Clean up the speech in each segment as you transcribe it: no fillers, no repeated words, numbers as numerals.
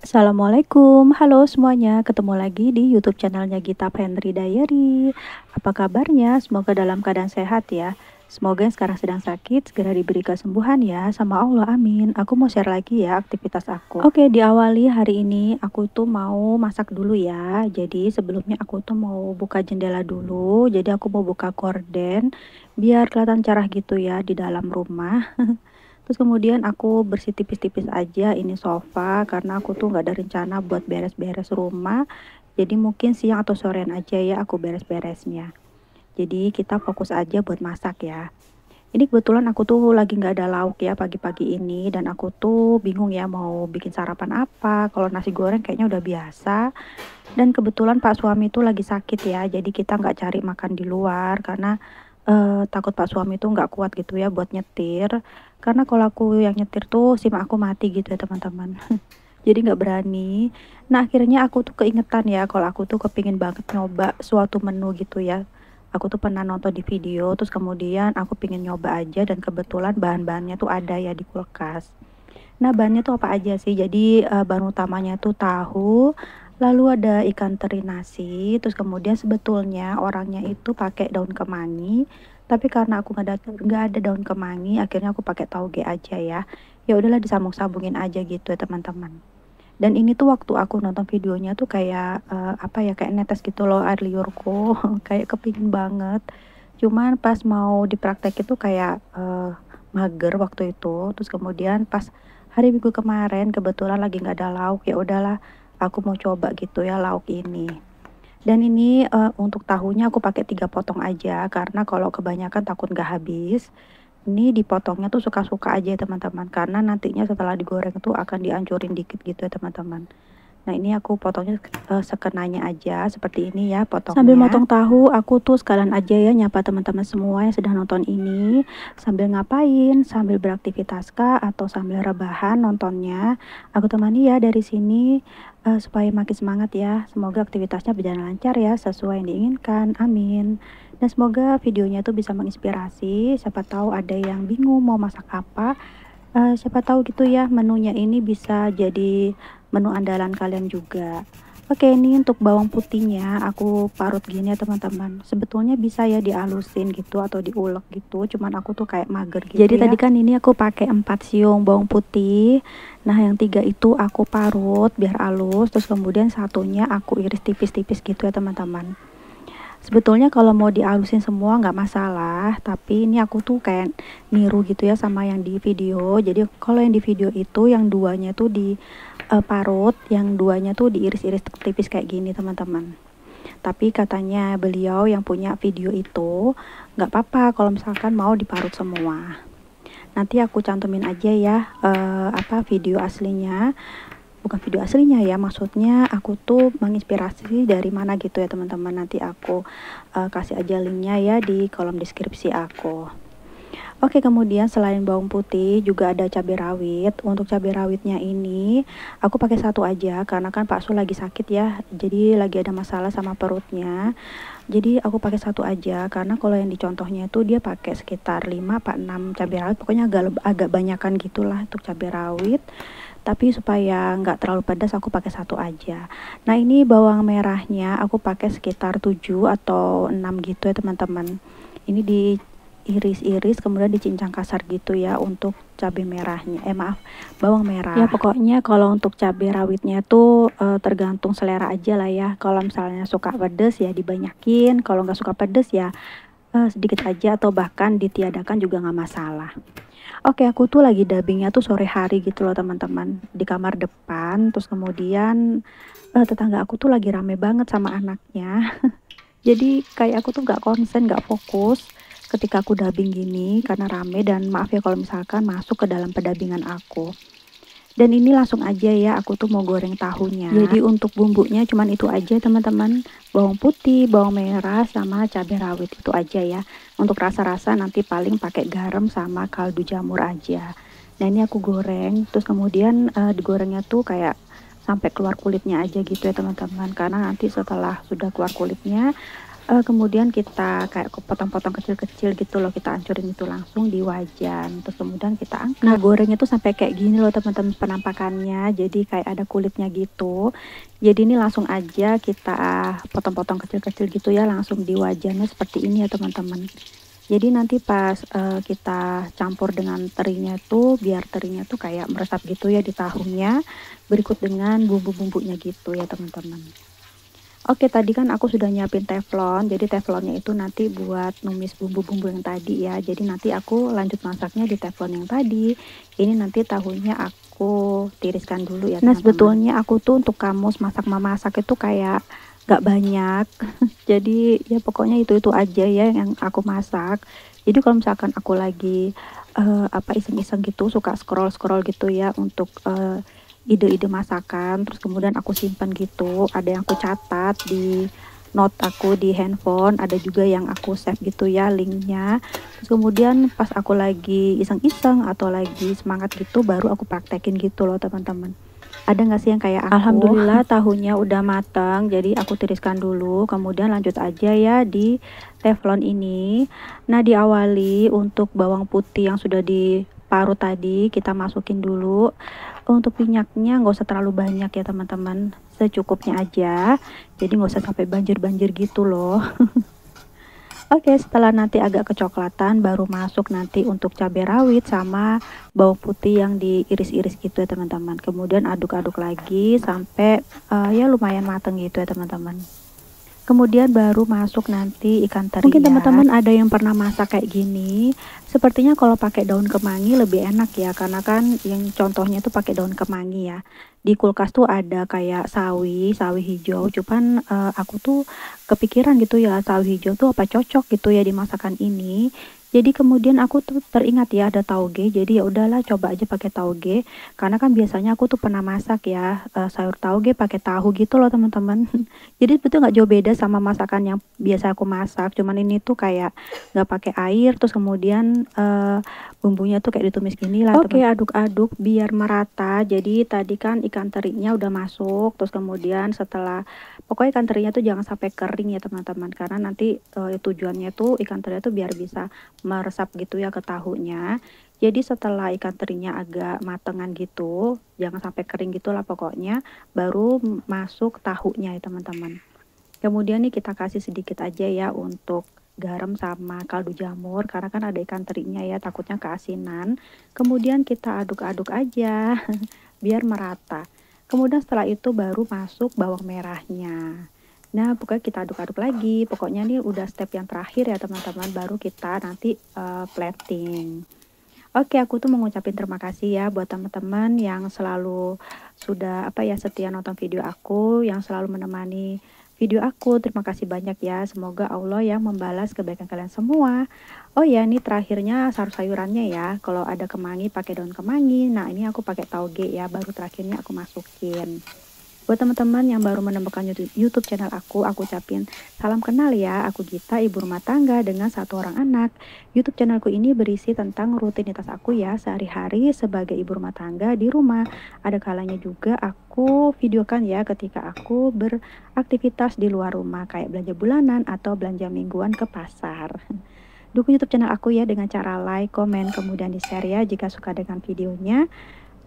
Assalamualaikum, halo semuanya, ketemu lagi di YouTube channelnya Gita Pendri Diary. Apa kabarnya? Semoga dalam keadaan sehat ya. Semoga yang sekarang sedang sakit segera diberi kesembuhan ya, sama Allah, amin. Aku mau share lagi ya aktivitas aku. Oke, diawali hari ini aku tuh mau masak dulu ya. Jadi sebelumnya aku tuh mau buka jendela dulu. Jadi aku mau buka gorden biar kelihatan cerah gitu ya di dalam rumah. Terus kemudian aku bersih tipis-tipis aja ini sofa karena aku tuh nggak ada rencana buat beres-beres rumah. Jadi mungkin siang atau sorean aja ya aku beres-beresnya. Jadi kita fokus aja buat masak ya. Ini kebetulan aku tuh lagi nggak ada lauk ya pagi-pagi ini dan aku tuh bingung ya mau bikin sarapan apa. Kalau nasi goreng kayaknya udah biasa. Dan kebetulan Pak suami tuh lagi sakit ya. Jadi kita nggak cari makan di luar karena takut Pak suami tuh nggak kuat gitu ya buat nyetir. Karena kalau aku yang nyetir tuh SIM aku mati gitu ya teman-teman. Jadi nggak berani. Nah akhirnya aku tuh keingetan ya kalau aku tuh kepingin banget nyoba suatu menu gitu ya. Aku tuh pernah nonton di video, terus kemudian aku pingin nyoba aja dan kebetulan bahan-bahannya tuh ada ya di kulkas. Nah bahannya tuh apa aja sih? Jadi bahan utamanya tuh tahu, lalu ada ikan teri nasi, terus kemudian sebetulnya orangnya itu pakai daun kemangi, tapi karena aku nggak ada daun kemangi, akhirnya aku pakai tauge aja ya. Ya udahlah disambung-sambungin aja gitu ya teman-teman. Dan ini tuh waktu aku nonton videonya tuh kayak apa ya kayak netes gitu loh air liurku, kayak kepingin banget. Cuman pas mau dipraktek itu kayak mager waktu itu. Terus kemudian pas hari Minggu kemarin kebetulan lagi nggak ada lauk, ya udahlah aku mau coba gitu ya lauk ini. Dan ini untuk tahunya aku pakai 3 potong aja karena kalau kebanyakan takut nggak habis. Ini dipotongnya tuh suka-suka aja ya teman-teman karena nantinya setelah digoreng tuh akan dihancurin dikit gitu ya teman-teman. Nah ini aku potongnya sekenanya aja seperti ini ya potongnya. Sambil motong tahu aku tuh sekalian aja ya nyapa teman-teman semua yang sedang nonton ini. Sambil ngapain? Sambil beraktivitas kah atau sambil rebahan nontonnya? Aku temani ya dari sini supaya makin semangat ya. Semoga aktivitasnya berjalan lancar ya sesuai yang diinginkan. Amin. Dan semoga videonya tuh bisa menginspirasi. Siapa tahu ada yang bingung mau masak apa. Siapa tahu gitu ya menunya ini bisa jadi menu andalan kalian juga. Oke, ini untuk bawang putihnya aku parut gini ya teman-teman. Sebetulnya bisa ya dialusin gitu atau diulek gitu, cuman aku tuh kayak mager gitu. Jadi tadi kan ini aku pakai 4 siung bawang putih. Nah, yang 3 itu aku parut biar halus, terus kemudian satunya aku iris tipis-tipis gitu ya teman-teman. Sebetulnya kalau mau dihalusin semua nggak masalah, tapi ini aku tuh kayak niru gitu ya sama yang di video. Jadi kalau yang di video itu yang duanya tuh di parut, yang duanya tuh diiris-iris tipis kayak gini teman-teman. Tapi katanya beliau yang punya video itu nggak apa-apa kalau misalkan mau diparut semua. Nanti aku cantumin aja ya apa video aslinya. Bukan video aslinya ya, maksudnya aku tuh menginspirasi dari mana gitu ya teman-teman. Nanti aku kasih aja linknya ya di kolom deskripsi aku. Oke, kemudian selain bawang putih juga ada cabai rawit. Untuk cabai rawitnya ini aku pakai satu aja karena kan Pak Sul lagi sakit ya, jadi lagi ada masalah sama perutnya. Jadi aku pakai satu aja karena kalau yang dicontohnya itu dia pakai sekitar 5 apa 6 cabai rawit, pokoknya agak banyakan gitulah untuk cabai rawit. Tapi supaya nggak terlalu pedas aku pakai satu aja. Nah ini bawang merahnya aku pakai sekitar 7 atau 6 gitu ya teman-teman. Ini diiris-iris kemudian dicincang kasar gitu ya untuk cabai merahnya. Maaf, bawang merah. Ya pokoknya kalau untuk cabai rawitnya tuh tergantung selera aja lah ya. Kalau misalnya suka pedas ya dibanyakin, kalau nggak suka pedas ya sedikit aja atau bahkan ditiadakan juga nggak masalah. Oke, aku tuh lagi dubbingnya tuh sore hari gitu loh teman-teman di kamar depan. Terus kemudian tetangga aku tuh lagi rame banget sama anaknya. Jadi kayak aku tuh nggak konsen, nggak fokus ketika aku dubbing gini karena rame dan maaf ya kalau misalkan masuk ke dalam pendabbingan aku. Dan ini langsung aja ya aku tuh mau goreng tahunya. Jadi untuk bumbunya cuman itu aja teman-teman. Bawang putih, bawang merah sama cabai rawit itu aja ya. Untuk rasa-rasa nanti paling pakai garam sama kaldu jamur aja. Nah ini aku goreng terus kemudian digorengnya tuh kayak sampai keluar kulitnya aja gitu ya teman-teman. Karena nanti setelah sudah keluar kulitnya Kemudian kita kayak potong-potong kecil-kecil gitu loh, kita hancurin itu langsung di wajan, terus kemudian kita angkat. Nah, gorengnya tuh sampai kayak gini loh teman-teman penampakannya, jadi kayak ada kulitnya gitu. Jadi ini langsung aja kita potong-potong kecil-kecil gitu ya, langsung di wajannya seperti ini ya teman-teman. Jadi nanti pas kita campur dengan terinya tuh, biar terinya tuh kayak meresap gitu ya di tahunya, berikut dengan bumbu-bumbunya gitu ya teman-teman. Oke, tadi kan aku sudah nyiapin teflon, jadi teflonnya itu nanti buat numis bumbu-bumbu yang tadi ya. Jadi nanti aku lanjut masaknya di teflon yang tadi. Ini nanti tahunya aku tiriskan dulu ya teman-teman. Nah, sebetulnya aku tuh untuk kamus masak-memasak itu kayak gak banyak. Jadi ya pokoknya itu aja ya yang aku masak. Jadi kalau misalkan aku lagi iseng-iseng gitu, suka scroll-scroll gitu ya untuk ide-ide masakan, terus kemudian aku simpan gitu, ada yang aku catat di note aku di handphone, ada juga yang aku save gitu ya linknya. Terus kemudian pas aku lagi iseng-iseng atau lagi semangat gitu, baru aku praktekin gitu loh teman-teman. Ada nggak sih yang kayak aku? Alhamdulillah tahunya udah matang, jadi aku tiriskan dulu, kemudian lanjut aja ya di teflon ini. Nah, diawali untuk bawang putih yang sudah diparut tadi, kita masukin dulu. Untuk minyaknya nggak usah terlalu banyak ya teman-teman, secukupnya aja, jadi nggak usah sampai banjir-banjir gitu loh. Oke, setelah nanti agak kecoklatan baru masuk nanti untuk cabai rawit sama bawang putih yang diiris-iris gitu ya teman-teman. Kemudian aduk-aduk lagi sampai ya lumayan mateng gitu ya teman-teman. Kemudian baru masuk nanti ikan teri. Mungkin teman-teman ada yang pernah masak kayak gini. Sepertinya kalau pakai daun kemangi lebih enak ya, karena kan yang contohnya itu pakai daun kemangi ya. Di kulkas tuh ada kayak sawi hijau. Cuman aku tuh kepikiran gitu ya, sawi hijau tuh apa cocok gitu ya di masakan ini. Jadi kemudian aku tuh teringat ya ada tauge, jadi ya udahlah coba aja pakai tauge, karena kan biasanya aku tuh pernah masak ya sayur tauge pakai tahu gitu loh teman-teman. Jadi betul nggak jauh beda sama masakan yang biasa aku masak, cuman ini tuh kayak nggak pakai air, terus kemudian bumbunya tuh kayak ditumis gini lah. Oke, aduk-aduk biar merata. Jadi tadi kan ikan terinya udah masuk, terus kemudian setelah pokoknya ikan terinya tuh jangan sampai kering ya teman-teman, karena nanti tujuannya tuh ikan terinya tuh biar bisa meresap gitu ya ke tahunya. Jadi setelah ikan terinya agak matengan gitu, jangan sampai kering gitulah pokoknya, baru masuk tahunya ya teman-teman. Kemudian nih kita kasih sedikit aja ya untuk garam sama kaldu jamur, karena kan ada ikan terinya ya, takutnya keasinan. Kemudian kita aduk-aduk aja biar merata. Kemudian setelah itu baru masuk bawang merahnya. Nah, pokoknya kita aduk-aduk lagi. Pokoknya ini udah step yang terakhir ya teman-teman, baru kita nanti plating. Oke, aku tuh mengucapkan terima kasih ya buat teman-teman yang selalu sudah setia nonton video aku, yang selalu menemani video aku. Terima kasih banyak ya. Semoga Allah yang membalas kebaikan kalian semua. Oh ya, ini terakhirnya sayur-sayurannya ya. Kalau ada kemangi pakai daun kemangi. Nah, ini aku pakai tauge ya. Baru terakhirnya aku masukin. Buat teman-teman yang baru menemukan YouTube channel aku ucapin salam kenal ya. Aku Gita, ibu rumah tangga dengan 1 orang anak. YouTube channelku ini berisi tentang rutinitas aku ya sehari-hari sebagai ibu rumah tangga di rumah. Ada kalanya juga aku videokan ya ketika aku beraktivitas di luar rumah kayak belanja bulanan atau belanja mingguan ke pasar. Dukung YouTube channel aku ya dengan cara like, komen, kemudian di-share ya jika suka dengan videonya.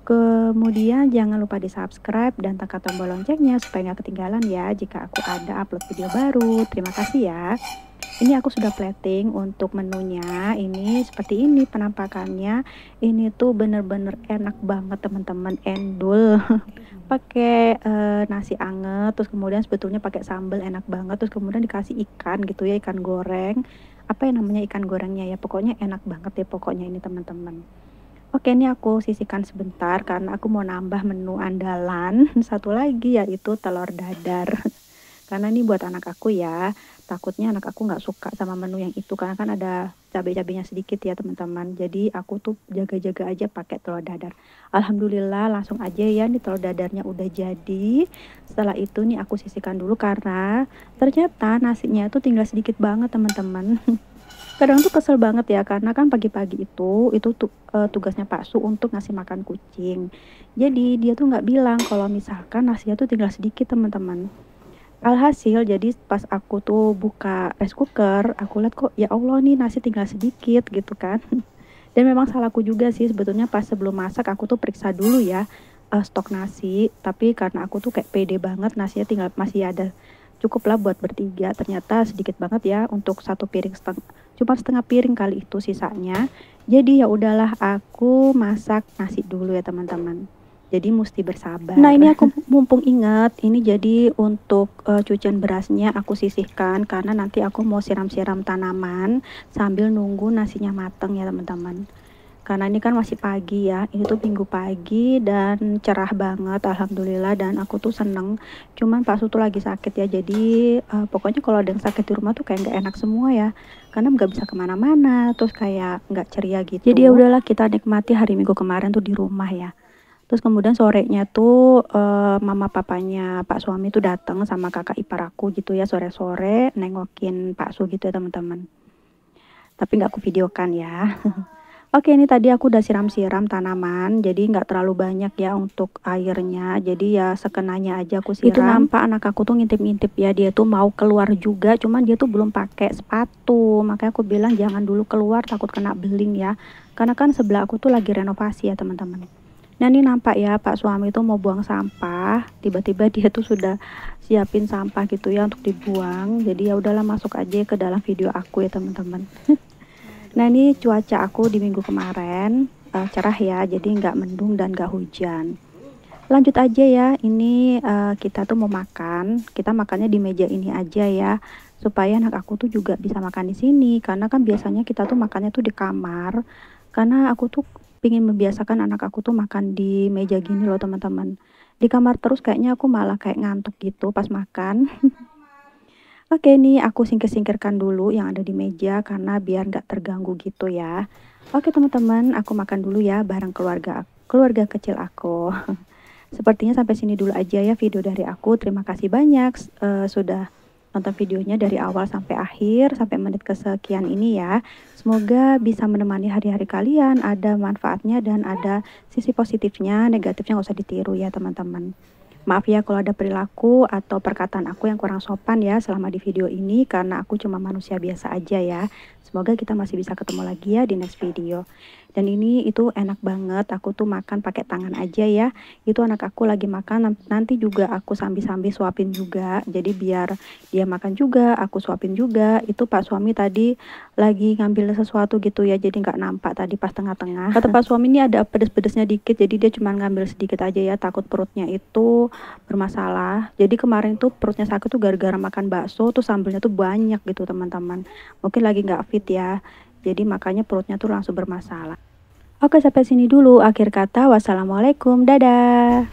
Kemudian jangan lupa di subscribe dan tekan tombol loncengnya supaya nggak ketinggalan ya jika aku ada upload video baru. Terima kasih ya. Ini aku sudah plating untuk menunya. Ini seperti ini penampakannya. Ini tuh bener-bener enak banget teman-teman, endul. Pakai nasi anget, terus kemudian sebetulnya pakai sambal enak banget, terus kemudian dikasih ikan gitu ya, ikan goreng. Apa yang namanya ikan gorengnya ya, pokoknya enak banget ya pokoknya ini teman-teman. Oke, ini aku sisihkan sebentar karena aku mau nambah menu andalan satu lagi yaitu telur dadar. Karena ini buat anak aku ya, takutnya anak aku nggak suka sama menu yang itu karena kan ada cabai-cabainya sedikit ya teman-teman. Jadi aku tuh jaga-jaga aja pakai telur dadar. Alhamdulillah langsung aja ya nih telur dadarnya udah jadi. Setelah itu nih aku sisihkan dulu karena ternyata nasinya tuh tinggal sedikit banget teman-teman. Kadang tuh kesel banget ya karena kan pagi-pagi itu tugasnya Pak Su untuk ngasih makan kucing. Jadi dia tuh nggak bilang kalau misalkan nasinya tuh tinggal sedikit teman-teman. Alhasil jadi pas aku tuh buka rice cooker, aku lihat kok ya Allah nih nasi tinggal sedikit gitu kan. Dan memang salahku juga sih sebetulnya pas sebelum masak aku tuh periksa dulu ya stok nasi, tapi karena aku tuh kayak pede banget nasinya tinggal masih ada cukup lah buat bertiga, ternyata sedikit banget ya untuk satu piring setengah, cuma setengah piring kali itu sisanya. Jadi ya udahlah aku masak nasi dulu ya teman-teman. Jadi mesti bersabar. Nah ini aku mumpung ingat, ini jadi untuk cucian berasnya aku sisihkan karena nanti aku mau siram-siram tanaman sambil nunggu nasinya mateng ya teman-teman. Karena ini kan masih pagi ya, ini tuh minggu pagi dan cerah banget alhamdulillah, dan aku tuh seneng. Cuman Pak Su tuh lagi sakit ya, jadi pokoknya kalau ada yang sakit di rumah tuh kayak nggak enak semua ya, karena nggak bisa kemana-mana, terus kayak nggak ceria gitu. Jadi ya udahlah kita nikmati hari Minggu kemarin tuh di rumah ya. Terus kemudian sorenya tuh mama papanya Pak suami tuh datang sama kakak ipar aku gitu ya, sore-sore nengokin Pak Su gitu ya teman-teman. Tapi nggak aku videokan ya. Oke, ini tadi aku udah siram-siram tanaman, jadi nggak terlalu banyak ya untuk airnya. Jadi ya sekenanya aja aku siram. Itu nampak anak aku tuh ngintip-ngintip ya, dia tuh mau keluar juga, cuman dia tuh belum pakai sepatu. Makanya aku bilang jangan dulu keluar, takut kena beling ya. Karena kan sebelah aku tuh lagi renovasi ya teman-teman. Nah ini nampak ya Pak suami tuh mau buang sampah, tiba-tiba dia tuh sudah siapin sampah gitu ya untuk dibuang. Jadi ya udahlah masuk aja ke dalam video aku ya teman-teman. Nah ini cuaca aku di minggu kemarin cerah ya, jadi nggak mendung dan nggak hujan. Lanjut aja ya, ini kita tuh mau makan, kita makannya di meja ini aja ya, supaya anak aku tuh juga bisa makan di sini. Karena kan biasanya kita tuh makannya tuh di kamar, karena aku tuh pingin membiasakan anak aku tuh makan di meja gini loh teman-teman. Di kamar terus kayaknya aku malah kayak ngantuk gitu pas makan. Oke nih aku singkir-singkirkan dulu yang ada di meja karena biar nggak terganggu gitu ya. Oke teman-teman, aku makan dulu ya bareng keluarga kecil aku. Sepertinya sampai sini dulu aja ya video dari aku. Terima kasih banyak sudah nonton videonya dari awal sampai akhir, sampai menit kesekian ini ya. Semoga bisa menemani hari-hari kalian, ada manfaatnya dan ada sisi positifnya, negatifnya nggak usah ditiru ya teman-teman. Maaf ya kalau ada perilaku atau perkataan aku yang kurang sopan ya selama di video ini, karena aku cuma manusia biasa aja ya. Semoga kita masih bisa ketemu lagi ya di next video. Dan ini itu enak banget, aku tuh makan pakai tangan aja ya. Itu anak aku lagi makan, nanti juga aku sambil-sambil suapin juga. Jadi biar dia makan juga, aku suapin juga. Itu Pak suami tadi lagi ngambil sesuatu gitu ya, jadi nggak nampak tadi pas tengah-tengah. Kata Pak suami ini ada pedes-pedesnya dikit, jadi dia cuma ngambil sedikit aja ya, takut perutnya itu bermasalah. Jadi kemarin tuh perutnya sakit tuh gara-gara makan bakso, tuh sambelnya tuh banyak gitu teman-teman. Mungkin lagi nggak fit ya. Jadi makanya perutnya tuh langsung bermasalah. Oke, sampai sini dulu akhir kata. Wassalamualaikum, dadah.